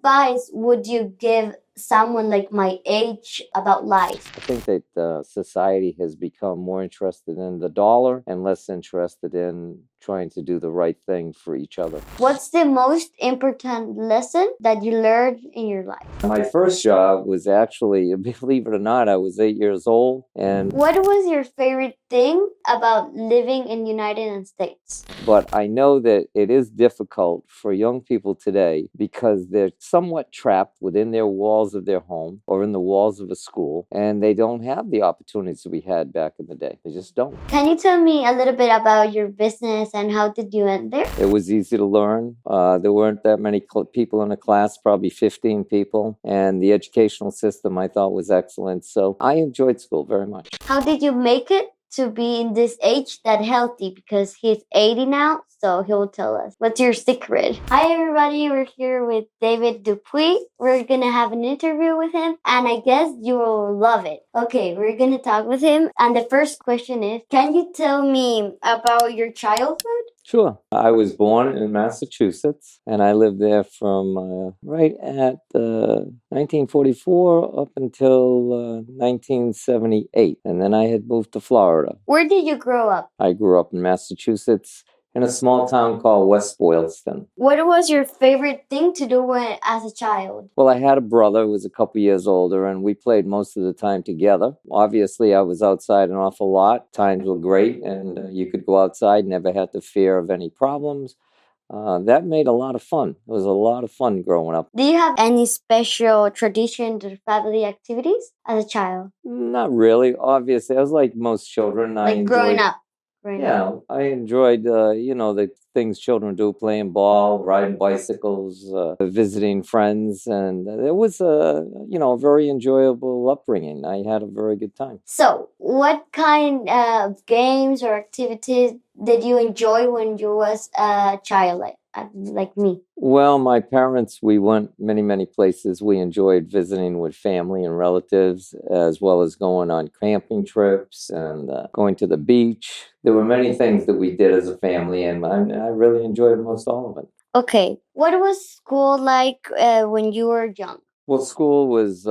advice would you give someone like my age about life? I think that society has become more interested in the dollar and less interested in trying to do the right thing for each other. What's the most important lesson that you learned in your life? My first job was actually, believe it or not, I was 8 years old. And what was your favorite thing about living in the United States? But I know that it is difficult for young people today because they're somewhat trapped within their walls of their home or in the walls of a school, and they don't have the opportunities we had back in the day. They just don't. Can you tell me a little bit about your business and how did you end there? It was easy to learn. There weren't that many people in the class, probably 15 people, and the educational system I thought was excellent. So I enjoyed school very much. How did you make it to be in this age that healthy? Because he's 80 now, so he'll tell us. What's your secret? Hi everybody, we're here with David Dupuis. We're gonna have an interview with him, and I guess you will love it. Okay, we're gonna talk with him, and the first question is, can you tell me about your childhood? Sure. I was born in Massachusetts, and I lived there from right at 1944 up until 1978. And then I had moved to Florida. Where did you grow up? I grew up in Massachusetts in a small town called West Boylston. What was your favorite thing to do as a child? Well, I had a brother who was a couple years older, and we played most of the time together. Obviously, I was outside an awful lot. Times were great, and you could go outside, never had the fear of any problems. That made a lot of fun. It was a lot of fun growing up. Do you have any special traditions or family activities as a child? Not really. Obviously, I was like most children. Like growing up. Yeah, I enjoyed, the things children do, playing ball, riding bicycles, visiting friends. And it was a very enjoyable upbringing. I had a very good time. So what kind of games or activities did you enjoy when you was a child, like me? Well, my parents, we went many, many places. We enjoyed visiting with family and relatives, as well as going on camping trips and going to the beach. There were many things that we did as a family, and I really enjoyed most all of it. Okay. What was school like when you were young? Well, school was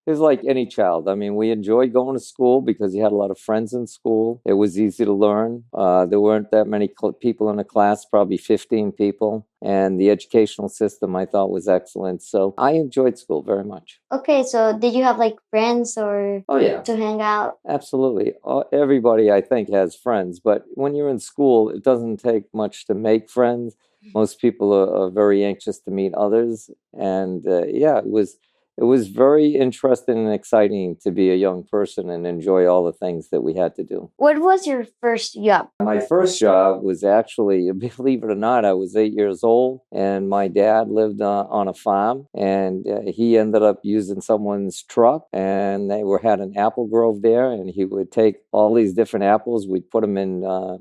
like any child. I mean, we enjoyed going to school because you had a lot of friends in school. It was easy to learn. There weren't that many people in a class, probably 15 people. And the educational system I thought was excellent. So I enjoyed school very much. Okay, so did you have like friends or Oh, yeah. to hang out? Absolutely. Everybody, I think, has friends. But when you're in school, it doesn't take much to make friends. Most people are very anxious to meet others. And it was very interesting and exciting to be a young person and enjoy all the things that we had to do. What was your first job? My first job was actually, believe it or not, I was 8 years old, and my dad lived on a farm, and he ended up using someone's truck, and they had an apple grove there, and he would take all these different apples, we'd put them in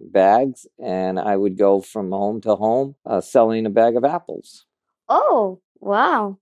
bags, and I would go from home to home selling a bag of apples. Oh, wow.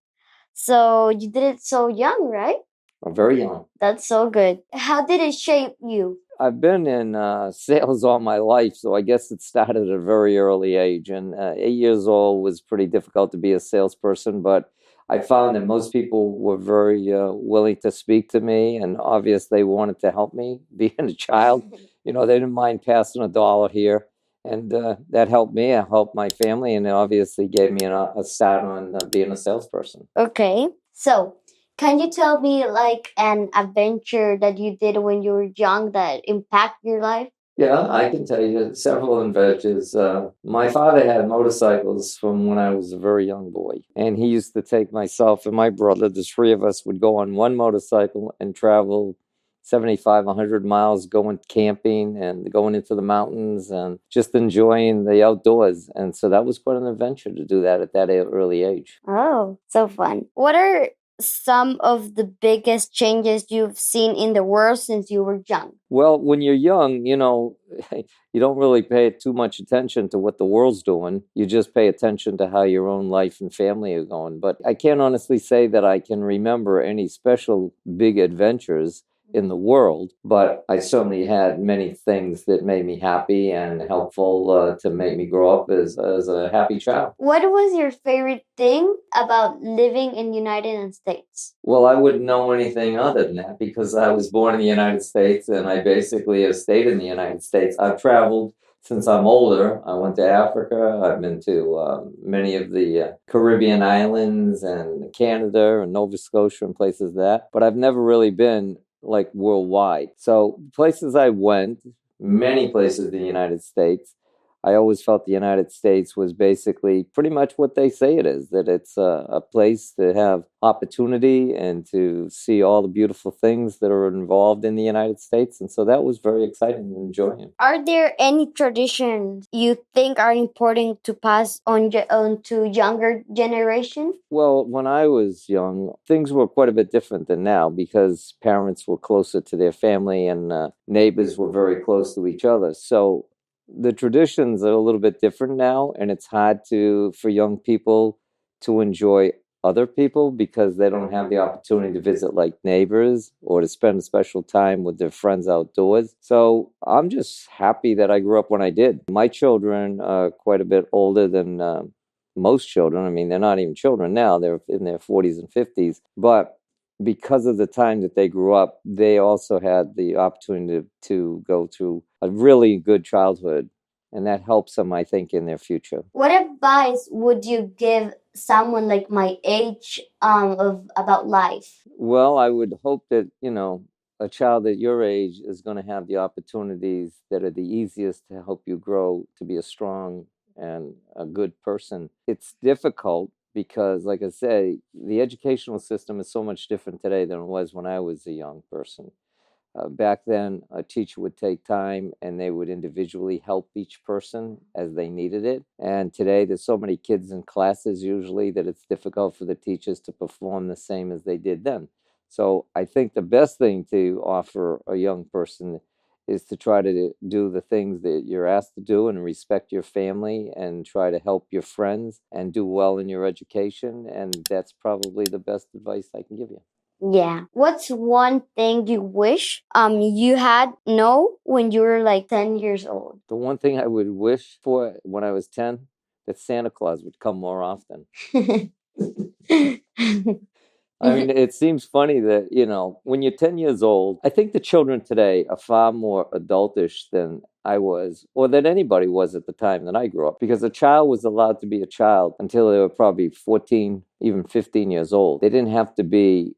So you did it so young, right? Very young. That's so good. How did it shape you? I've been in sales all my life, so I guess it started at a very early age. And 8 years old was pretty difficult to be a salesperson, but I found that most people were very willing to speak to me, and obviously they wanted to help me. Being a child, they didn't mind passing $1 here. And that helped me. It helped my family, and it obviously gave me a start on being a salesperson. Okay. So, can you tell me like an adventure that you did when you were young that impacted your life? Yeah, I can tell you several adventures. My father had motorcycles from when I was a very young boy, and he used to take myself and my brother, the three of us, would go on one motorcycle and travel 75, 100 miles, going camping and going into the mountains and just enjoying the outdoors. And so that was quite an adventure to do that at that early age. Oh, so fun. What are some of the biggest changes you've seen in the world since you were young? Well, when you're young, you don't really pay too much attention to what the world's doing. You just pay attention to how your own life and family are going. But I can't honestly say that I can remember any special big adventures. in the world, but I certainly had many things that made me happy and helpful to make me grow up as a happy child. What was your favorite thing about living in United States? Well, I wouldn't know anything other than that because I was born in the United States and I basically have stayed in the United States. I've traveled since I'm older. I went to Africa. I've been to many of the Caribbean islands and Canada and Nova Scotia and places that, but I've never really been like worldwide. So places I went, many places in the United States, I always felt the United States was basically pretty much what they say it is, that it's a place to have opportunity and to see all the beautiful things that are involved in the United States. And so that was very exciting and enjoying. Are there any traditions you think are important to pass on to younger generations? Well, when I was young, things were quite a bit different than now because parents were closer to their family and neighbors were very close to each other. So the traditions are a little bit different now, and it's hard for young people to enjoy other people because they don't have the opportunity to visit like neighbors or to spend a special time with their friends outdoors. So I'm just happy that I grew up when I did. My children are quite a bit older than most children. I mean, they're not even children now, they're in their 40s and 50s. But because of the time that they grew up, they also had the opportunity to go through a really good childhood. And that helps them, I think, in their future. What advice would you give someone like my age about life? Well, I would hope that, a child at your age is going to have the opportunities that are the easiest to help you grow to be a strong and a good person. It's difficult because, like I say, the educational system is so much different today than it was when I was a young person. Back then, a teacher would take time and they would individually help each person as they needed it. And today, there's so many kids in classes usually that it's difficult for the teachers to perform the same as they did then. So I think the best thing to offer a young person is to try to do the things that you're asked to do and respect your family and try to help your friends and do well in your education. And that's probably the best advice I can give you. Yeah. What's one thing you wish you had know when you were like 10 years old? The one thing I would wish for when I was 10, that Santa Claus would come more often. I mean, it seems funny that, when you're 10 years old, I think the children today are far more adultish than I was, or that anybody was at the time that I grew up, because a child was allowed to be a child until they were probably 14, even 15 years old. They didn't have to be,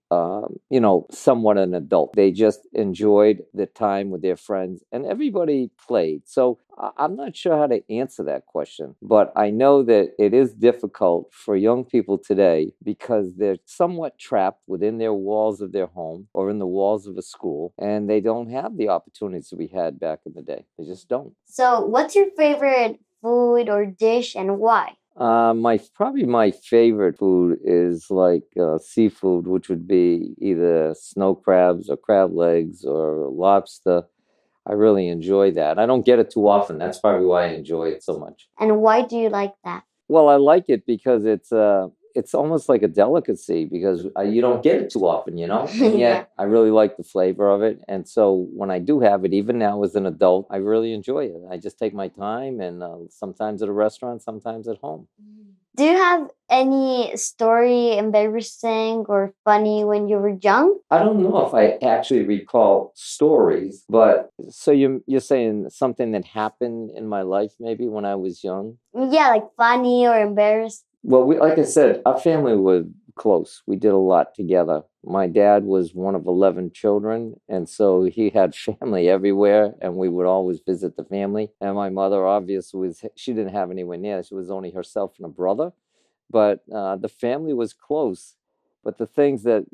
somewhat an adult. They just enjoyed the time with their friends and everybody played. So I'm not sure how to answer that question, but I know that it is difficult for young people today because they're somewhat trapped within their walls of their home or in the walls of a school, and they don't have the opportunities that we had back in the day. They just don't. So, what's your favorite food or dish and why? My favorite food is like seafood, which would be either snow crabs or crab legs or lobster. I really enjoy that. I don't get it too often. That's probably why I enjoy it so much. And why do you like that? Well, I like it because it's almost like a delicacy because you don't get it too often, And yet I really like the flavor of it. And so when I do have it, even now as an adult, I really enjoy it. I just take my time and sometimes at a restaurant, sometimes at home. Do you have any story embarrassing or funny when you were young? I don't know if I actually recall stories, but so you're saying something that happened in my life maybe when I was young? Yeah, like funny or embarrassing. Well, like I said, our family was close. We did a lot together. My dad was one of 11 children, and so he had family everywhere, and we would always visit the family. And my mother, obviously, she didn't have anyone near. She was only herself and a brother, but the family was close. But the things that,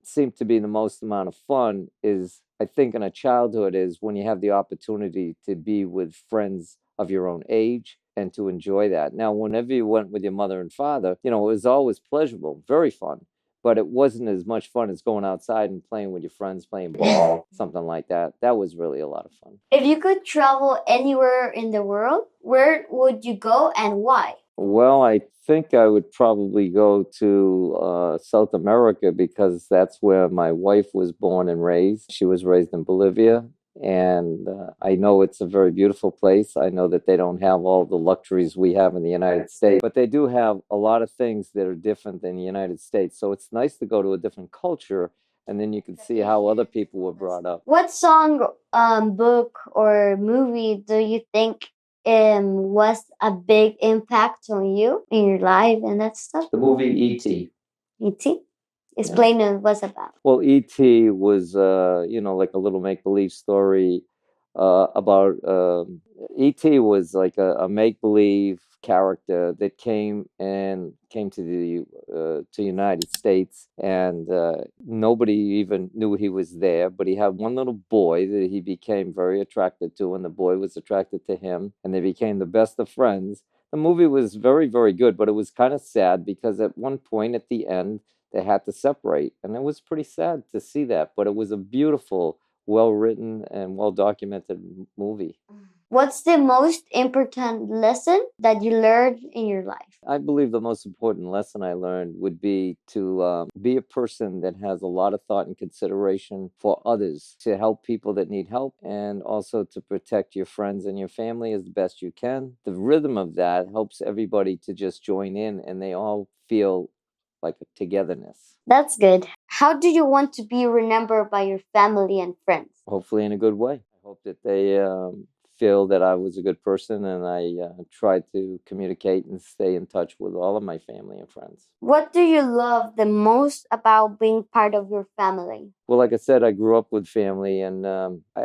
seem to be the most amount of fun is, I think, in a childhood is when you have the opportunity to be with friends of your own age and to enjoy that. Now, whenever you went with your mother and father, it was always pleasurable, very fun. But it wasn't as much fun as going outside and playing with your friends, playing ball, something like that. That was really a lot of fun. If you could travel anywhere in the world, where would you go and why? Well, I think I would probably go to South America because that's where my wife was born and raised. She was raised in Bolivia, and I know it's a very beautiful place. I know that they don't have all the luxuries we have in the United States, but they do have a lot of things that are different than the United States. So it's nice to go to a different culture, and then you can see how other people were brought up. What song, book, or movie do you think was a big impact on you in your life and that stuff? The movie E.T. E.T. Explain what it was about. Well, E.T. was, like a little make-believe story about E.T. was like a make-believe character that came to the United States, and nobody even knew he was there. But he had one little boy that he became very attracted to, and the boy was attracted to him, and they became the best of friends. The movie was very, very good, but it was kind of sad because at one point at the end, they had to separate. And it was pretty sad to see that, but it was a beautiful, well written, and well documented movie. What's the most important lesson that you learned in your life? I believe the most important lesson I learned would be to be a person that has a lot of thought and consideration for others, to help people that need help, and also to protect your friends and your family as best you can. The rhythm of that helps everybody to just join in, and they all feel like a togetherness. That's good. How do you want to be remembered by your family and friends? Hopefully in a good way. I hope that they feel that I was a good person, and I tried to communicate and stay in touch with all of my family and friends. What do you love the most about being part of your family? Well, like I said, I grew up with family, and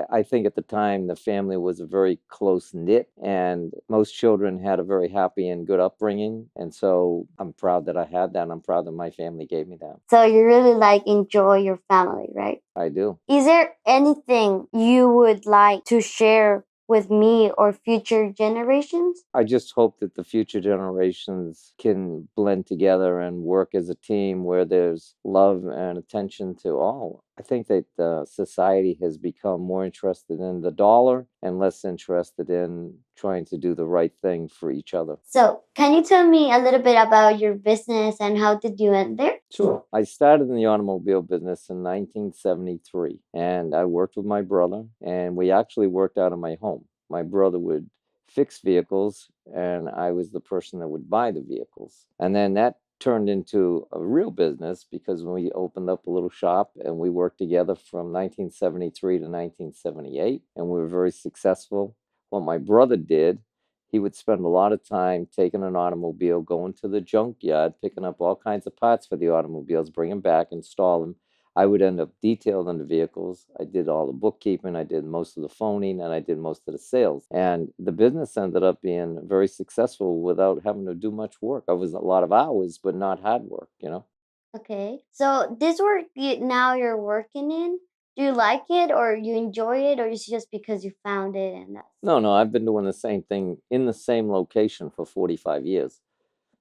I think at the time the family was a very close knit, and most children had a very happy and good upbringing. And so I'm proud that I had that, and I'm proud that my family gave me that. So you really enjoy your family, right? I do. Is there anything you would like to share with me or future generations? I just hope that the future generations can blend together and work as a team where there's love and attention to all. I think that society has become more interested in the dollar and less interested in trying to do the right thing for each other. So, can you tell me a little bit about your business and how did you end there? Sure. I started in the automobile business in 1973, and I worked with my brother, and we actually worked out of my home. My brother would fix vehicles, and I was the person that would buy the vehicles. And then that turned into a real business because when we opened up a little shop, and we worked together from 1973 to 1978, and we were very successful. What my brother did, he would spend a lot of time taking an automobile, going to the junkyard, picking up all kinds of parts for the automobiles, bring them back, install them. I would end up detailing the vehicles. I did all the bookkeeping, I did most of the phoning, and I did most of the sales. And the business ended up being very successful without having to do much work. I was a lot of hours, but not hard work. Okay. So, this work now you're working in, do you like it or you enjoy it or it's just because you found it and that's No, I've been doing the same thing in the same location for 45 years.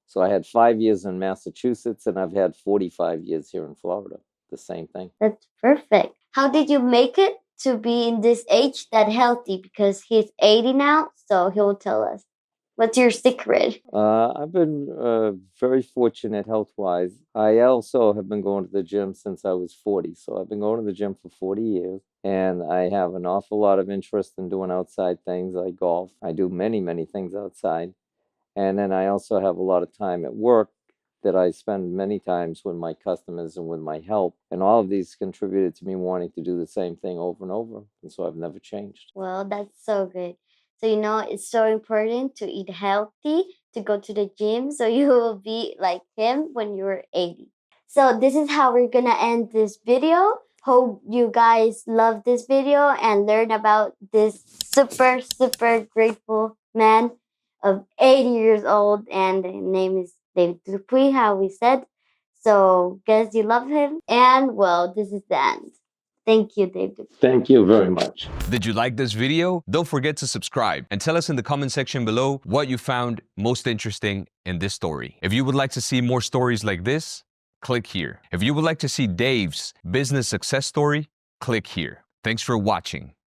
So I had 5 years in Massachusetts, and I've had 45 years here in Florida. The same thing. That's perfect. How did you make it to be in this age that healthy? Because he's 80 now, so he'll tell us. What's your secret? I've been very fortunate health wise. I also have been going to the gym since I was 40. So I've been going to the gym for 40 years. And I have an awful lot of interest in doing outside things like golf. I do many, many things outside. And then I also have a lot of time at work that I spend many times with my customers and with my help. And all of these contributed to me wanting to do the same thing over and over. And so I've never changed. Well, that's so good. So, it's so important to eat healthy, to go to the gym, so you will be like him when you're 80. So, this is how we're gonna end this video. Hope you guys love this video and learn about this super, super grateful man of 80 years old. And his name is David Dupuis, how we said. So, guess you love him. And, well, this is the end. Thank you, David. Thank you very much. Did you like this video? Don't forget to subscribe and tell us in the comment section below what you found most interesting in this story. If you would like to see more stories like this, click here. If you would like to see Dave's business success story, click here. Thanks for watching.